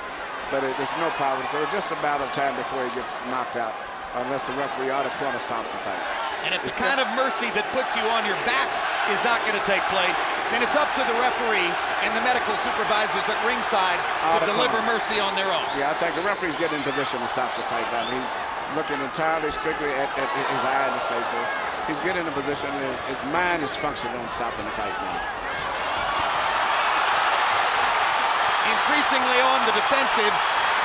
but there's no power. So it's just a matter of time before he gets knocked out, unless the referee or the corner stops the fight. And if the kind of mercy that puts you on your back is not going to take place, then it's up to the referee and the medical supervisors at ringside to deliver mercy on their own. Yeah, I think the referee's getting in position to stop the fight now. He's looking entirely strictly at his eye and his face. So he's getting in a position, his mind is functioning on stopping the fight now. Increasingly on the defensive,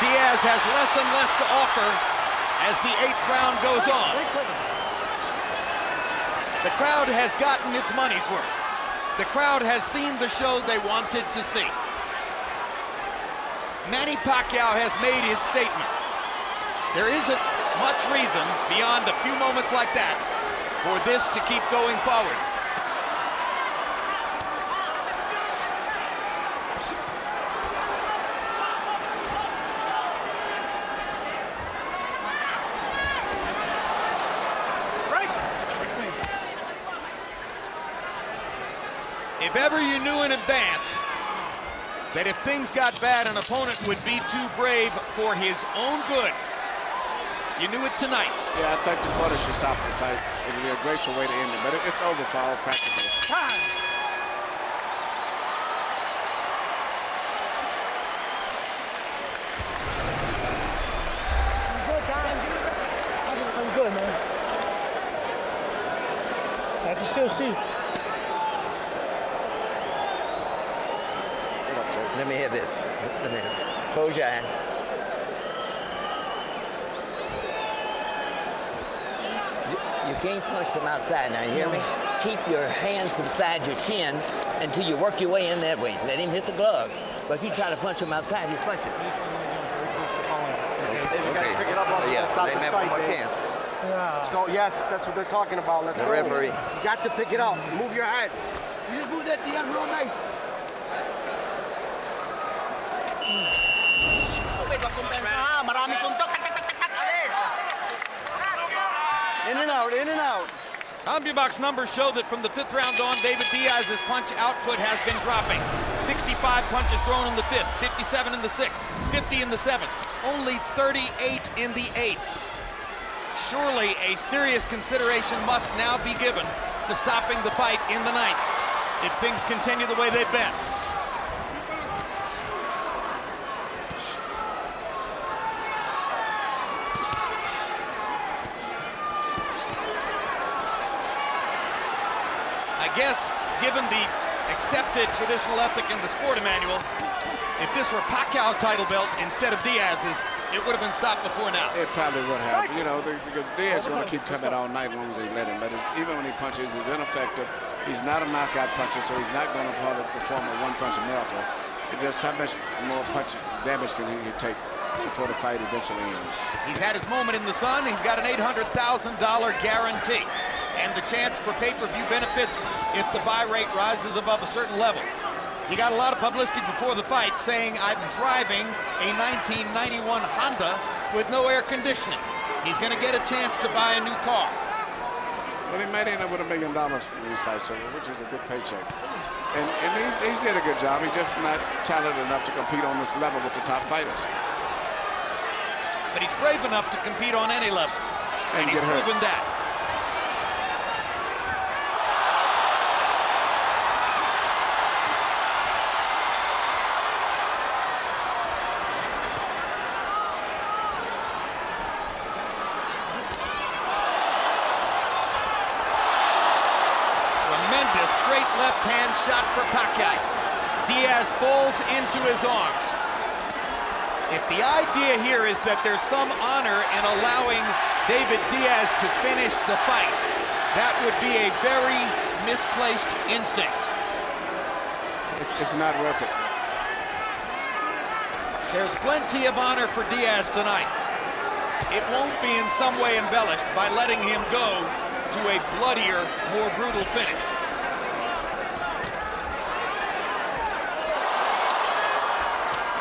Diaz has less and less to offer as the 8th round goes on. The crowd has gotten its money's worth. The crowd has seen the show they wanted to see. Manny Pacquiao has made his statement. There isn't much reason beyond a few moments like that for this to keep going forward. If ever you knew in advance that if things got bad, an opponent would be too brave for his own good, you knew it tonight. Yeah, I think the corner should stop the fight. It would be a graceful way to end it, but it's over for all practical. Time. I'm good, man. I can still see. Let me hear this. Let me close your eye. You can't punch from outside now, you hear me? Keep your hands beside your chin until you work your way in that way. Let him hit the gloves. But if you try to punch him outside, he's punching. You gotta pick it up also. Yeah, Stop let him this have fight, one more Dave. chance. Let's go. Yes, that's what they're talking about. Let's The go. referee. You got to pick it up. Move your head. You just move that thing up real nice. In and out, in and out. CompuBox numbers show that from the 5th round on, David Diaz's punch output has been dropping. 65 punches thrown in the 5th, 57 in the 6th, 50 in the 7th, only 38 in the 8th. Surely a serious consideration must now be given to stopping the fight in the 9th if things continue the way they've been. I guess, given the accepted traditional ethic in the sport, Emmanuel, if this were Pacquiao's title belt instead of Diaz's, it would have been stopped before now. It probably would have. You know, because Diaz is going to keep coming all night as long as they let him. But even when he punches, he's ineffective. He's not a knockout puncher, so he's not going to perform a one-punch miracle. It's just how much more punch damage can he take before the fight eventually ends. He's had his moment in the sun. He's got an $800,000 guarantee and the chance for pay-per-view benefits if the buy rate rises above a certain level. He got a lot of publicity before the fight saying, I'm driving a 1991 Honda with no air conditioning. He's going to get a chance to buy a new car. Well, he might end up with $1 million when he fights over, which is a good paycheck. And he's did a good job. He's just not talented enough to compete on this level with the top fighters. But he's brave enough to compete on any level. And he's proven that. Straight left-hand shot for Pacquiao. Diaz falls into his arms. If the idea here is that there's some honor in allowing David Diaz to finish the fight, that would be a very misplaced instinct. It's not worth it. There's plenty of honor for Diaz tonight. It won't be in some way embellished by letting him go to a bloodier, more brutal finish.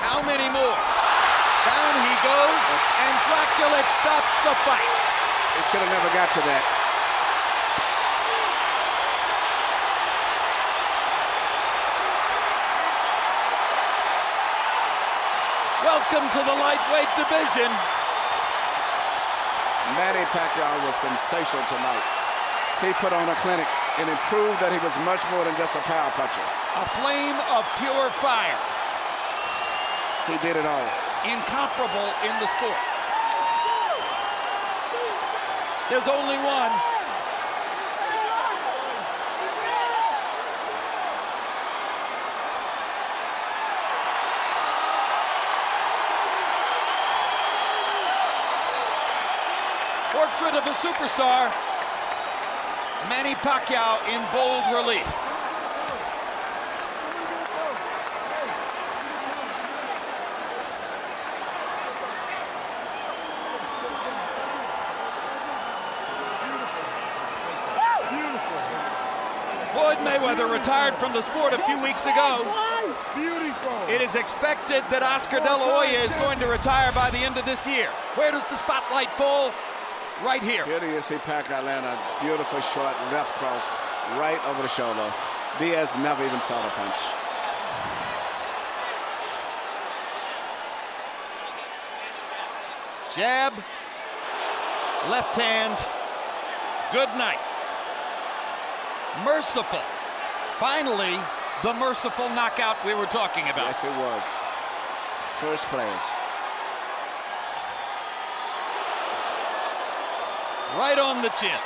How many more? Down he goes, and Dracula stops the fight. He should have never got to that. Welcome to the lightweight division. Manny Pacquiao was sensational tonight. He put on a clinic and it proved that he was much more than just a power puncher. A flame of pure fire. He did it all. Incomparable in the sport. There's only one. Portrait of a superstar. Manny Pacquiao in bold relief. Floyd Mayweather retired from the sport a few weeks ago. It is expected that Oscar De La Hoya is going to retire by the end of this year. Where does the spotlight fall? Right here. Here you see Pacquiao land a beautiful short left cross right over the shoulder. Diaz never even saw the punch. Jab, left hand, good night. Merciful. Finally, the merciful knockout we were talking about. Yes, it was. First class. Right on the chin.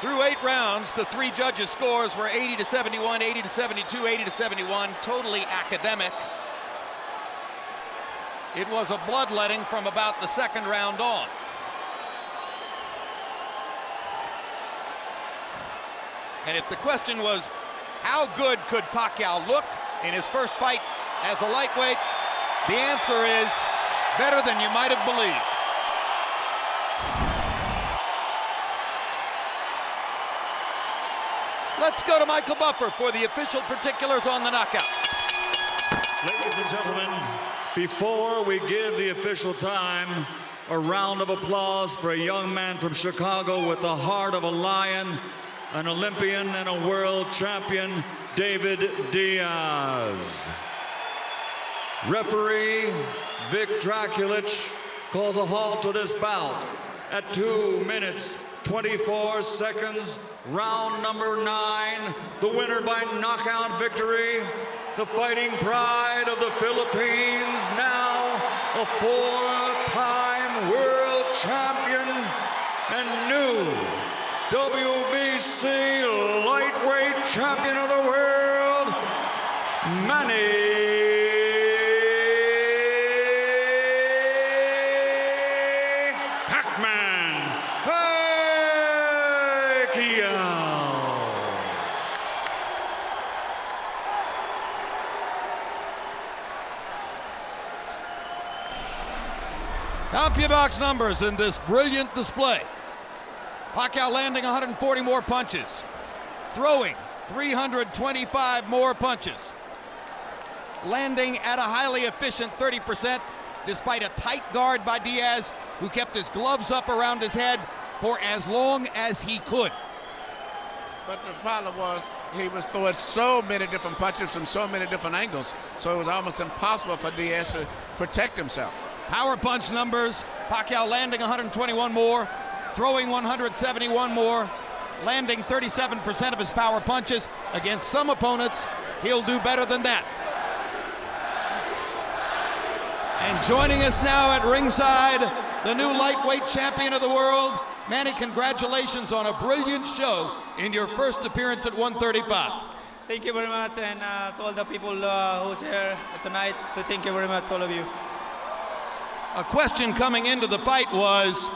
Through 8 rounds, the 3 judges' scores were 80-71, 80-72, 80-71, totally academic. It was a bloodletting from about the 2nd round on. And if the question was, how good could Pacquiao look in his first fight as a lightweight? The answer is better than you might have believed. Let's go to Michael Buffer for the official particulars on the knockout. Ladies and gentlemen, before we give the official time, a round of applause for a young man from Chicago with the heart of a lion, an Olympian and a world champion, David Diaz. Referee Vic Draculich calls a halt to this bout at 2 minutes, 24 seconds, round number 9. The winner by knockout victory, the fighting pride of the Philippines, now a 4-time world champion and new WBC lightweight champion of the world, Manny Pacguiao. CompuBox numbers in this brilliant display. Pacquiao landing 140 more punches, throwing 325 more punches, landing at a highly efficient 30%, despite a tight guard by Diaz, who kept his gloves up around his head for as long as he could. But the problem was he was throwing so many different punches from so many different angles, so it was almost impossible for Diaz to protect himself. Power punch numbers, Pacquiao landing 121 more, throwing 171 more, landing 37% of his power punches. Against some opponents, he'll do better than that. And joining us now at ringside, the new lightweight champion of the world. Manny, congratulations on a brilliant show in your first appearance at 135. Thank you very much, and to all the people who's here tonight, thank you very much, all of you. A question coming into the fight was,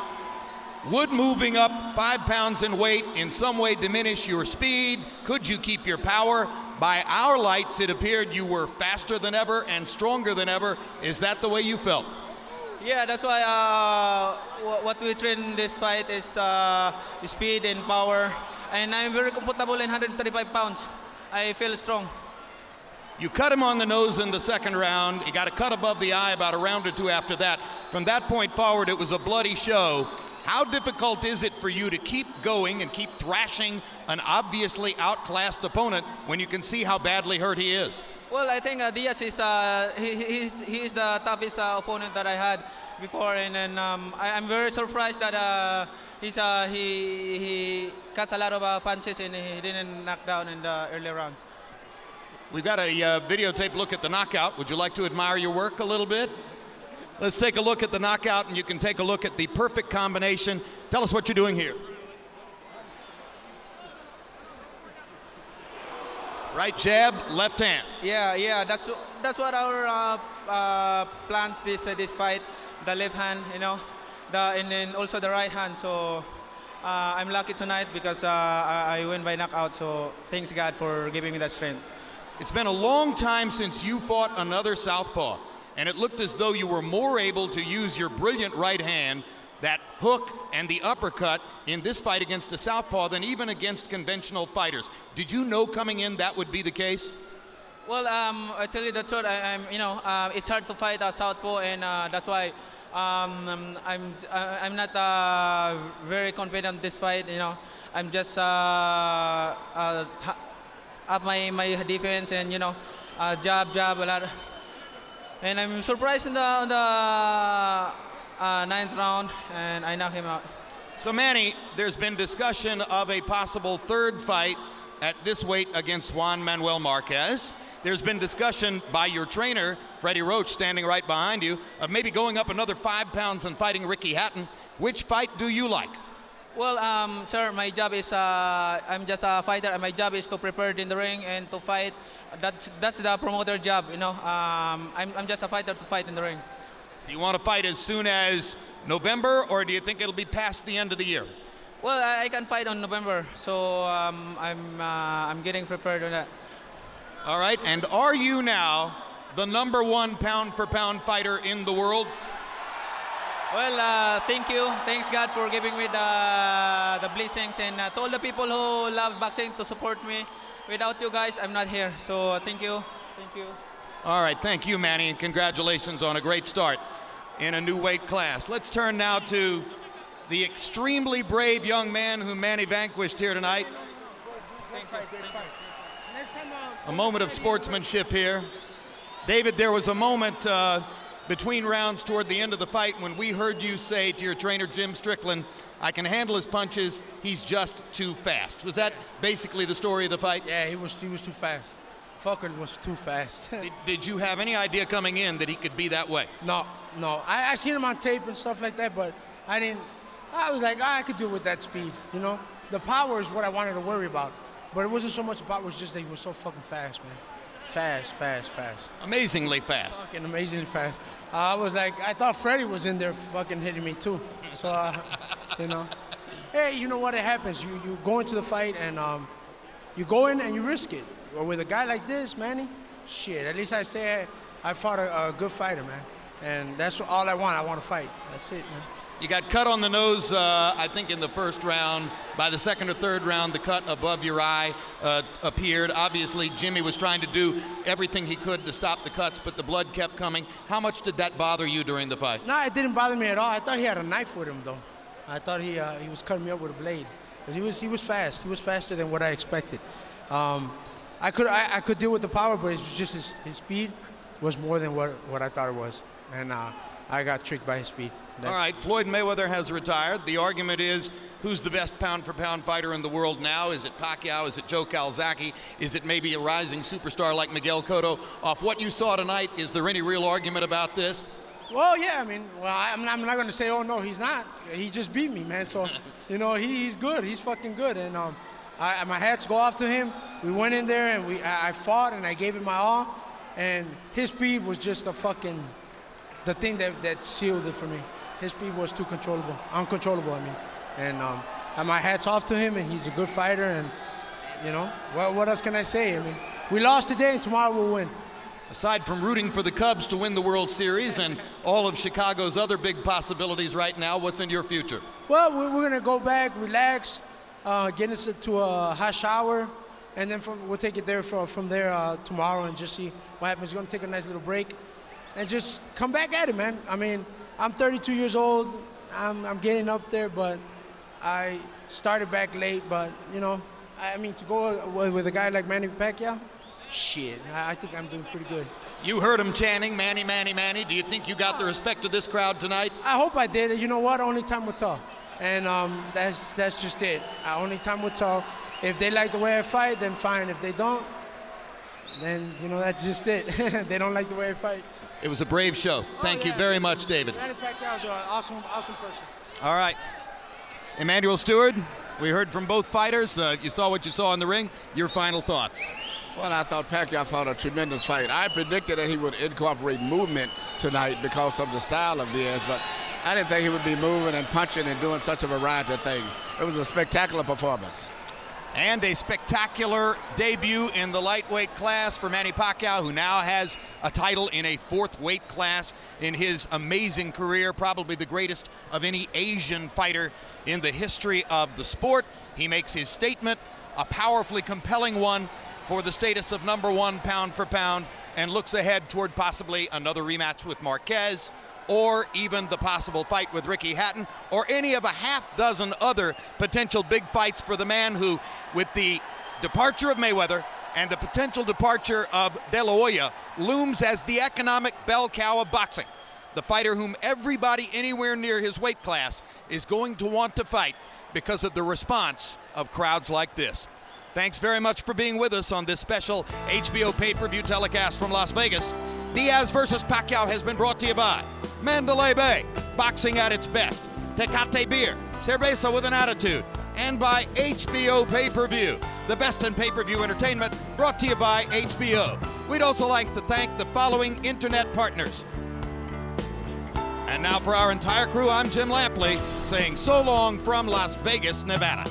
would moving up 5 pounds in weight in some way diminish your speed? Could you keep your power? By our lights, it appeared you were faster than ever and stronger than ever. Is that the way you felt? Yeah, that's why what we train in this fight is speed and power. And I'm very comfortable in 135 pounds. I feel strong. You cut him on the nose in the second round. You got a cut above the eye about a round or two after that. From that point forward, it was a bloody show. How difficult is it for you to keep going and keep thrashing an obviously outclassed opponent when you can see how badly hurt he is? Well, I think Diaz is he is the toughest opponent that I had before, and then I'm very surprised that he cuts a lot of punches and he didn't knock down in the early rounds. We've got a videotape look at the knockout. Would you like to admire your work a little bit? Let's take a look at the knockout, and you can take a look at the perfect combination. Tell us what you're doing here. Right jab, left hand. Yeah, that's what our plan this fight. The left hand, you know, and then also the right hand. So I'm lucky tonight because I win by knockout. So thanks God for giving me that strength. It's been a long time since you fought another southpaw, and it looked as though you were more able to use your brilliant right hand, that hook and the uppercut in this fight against a southpaw than even against conventional fighters. Did you know coming in that would be the case? Well, I tell you the truth. It's hard to fight a southpaw, and that's why I'm not very confident in this fight. You know, I'm just up my defense, and you know, jab a lot. And I'm surprised in the 9th round, and I knock him out. So Manny, there's been discussion of a possible third fight at this weight against Juan Manuel Marquez. There's been discussion by your trainer, Freddie Roach, standing right behind you, of maybe going up another 5 pounds and fighting Ricky Hatton. Which fight do you like? Well, sir, my job is I'm just a fighter, and my job is to prepare in the ring and to fight. That's the promoter job, you know. I'm just a fighter to fight in the ring. Do you want to fight as soon as November, or do you think it'll be past the end of the year? Well, I can fight on November, so I'm getting prepared on that. All right, and are you now the #1 pound-for-pound fighter in the world? Well, thank you. Thanks God for giving me the blessings, and to all the people who love boxing to support me. Without you guys, I'm not here. So thank you. Thank you. All right, thank you, Manny, and congratulations on a great start in a new weight class. Let's turn now to the extremely brave young man whom Manny vanquished here tonight. A moment of sportsmanship here. David, there was a moment between rounds toward the end of the fight when we heard you say to your trainer, Jim Strickland, I can handle his punches, he's just too fast. Was that basically the story of the fight? Yeah, he was too fast. Fucker was too fast. Did you have any idea coming in that he could be that way? No. I seen him on tape and stuff like that, but I was like, I could do it with that speed, you know? The power is what I wanted to worry about. But it wasn't so much about it, was just that he was so fucking fast, man. Fast. Amazingly fast. Fucking amazingly fast. I was like, I thought Freddie was in there fucking hitting me too. So, you know. Hey, you know what? It happens. You go into the fight and you go in and you risk it. Or with a guy like this, Manny, shit, at least I say I fought a good fighter, man. And that's all I want. I want to fight. That's it, man. You got cut on the nose, I think, in the first round. By the second or third round, the cut above your eye appeared. Obviously, Jimmy was trying to do everything he could to stop the cuts, but the blood kept coming. How much did that bother you during the fight? No, it didn't bother me at all. I thought he had a knife with him, though. I thought he was cutting me up with a blade. But he was fast. He was faster than what I expected. I could deal with the power, but it's just his speed was more than what I thought it was. And I got tricked by his speed. All right, Floyd Mayweather has retired. The argument is, who's the best pound-for-pound fighter in the world now? Is it Pacquiao? Is it Joe Calzaghe? Is it maybe a rising superstar like Miguel Cotto? Off what you saw tonight, is there any real argument about this? Well, yeah, I mean, I'm not going to say, oh, no, he's not. He just beat me, man. So, you know, he's good. He's fucking good. And my hats go off to him. We went in there and I fought and I gave it my all. And his speed was just the thing that sealed it for me. His speed was too uncontrollable, I mean. And my hat's off to him, and he's a good fighter, and, you know, what else can I say? I mean, we lost today, and tomorrow we'll win. Aside from rooting for the Cubs to win the World Series and all of Chicago's other big possibilities right now, what's in your future? Well, we're going to go back, relax, get into a hot shower, and then we'll take it there from there tomorrow and just see what happens. We're going to take a nice little break and just come back at it, man. I mean, I'm 32 years old. I'm getting up there, but I started back late. But, you know, I mean, to go with a guy like Manny Pacquiao, shit, I think I'm doing pretty good. You heard him chanting, Manny, Manny, Manny. Do you think you got the respect of this crowd tonight? I hope I did. You know what? Only time will tell. And that's just it. Only time will tell. If they like the way I fight, then fine. If they don't, then, you know, that's just it. They don't like the way I fight. It was a brave show. Thank you very much, David. Manny Pacquiao is an awesome person. All right. Emmanuel Stewart, we heard from both fighters. You saw what you saw in the ring. Your final thoughts? Well, I thought Pacquiao fought a tremendous fight. I predicted that he would incorporate movement tonight because of the style of Diaz, but I didn't think he would be moving and punching and doing such a variety of things. It was a spectacular performance. And a spectacular debut in the lightweight class for Manny Pacquiao, who now has a title in a fourth weight class in his amazing career, probably the greatest of any Asian fighter in the history of the sport. He makes his statement, a powerfully compelling one for the status of #1 pound for pound, and looks ahead toward possibly another rematch with Marquez, or even the possible fight with Ricky Hatton, or any of a half-dozen other potential big fights for the man who, with the departure of Mayweather and the potential departure of De La Hoya, looms as the economic bell cow of boxing. The fighter whom everybody anywhere near his weight class is going to want to fight because of the response of crowds like this. Thanks very much for being with us on this special HBO pay-per-view telecast from Las Vegas. Diaz versus Pacquiao has been brought to you by Mandalay Bay, boxing at its best, Tecate Beer, cerveza with an attitude, and by HBO Pay-Per-View, the best in pay-per-view entertainment, brought to you by HBO. We'd also like to thank the following internet partners. And now for our entire crew, I'm Jim Lampley, saying so long from Las Vegas, Nevada.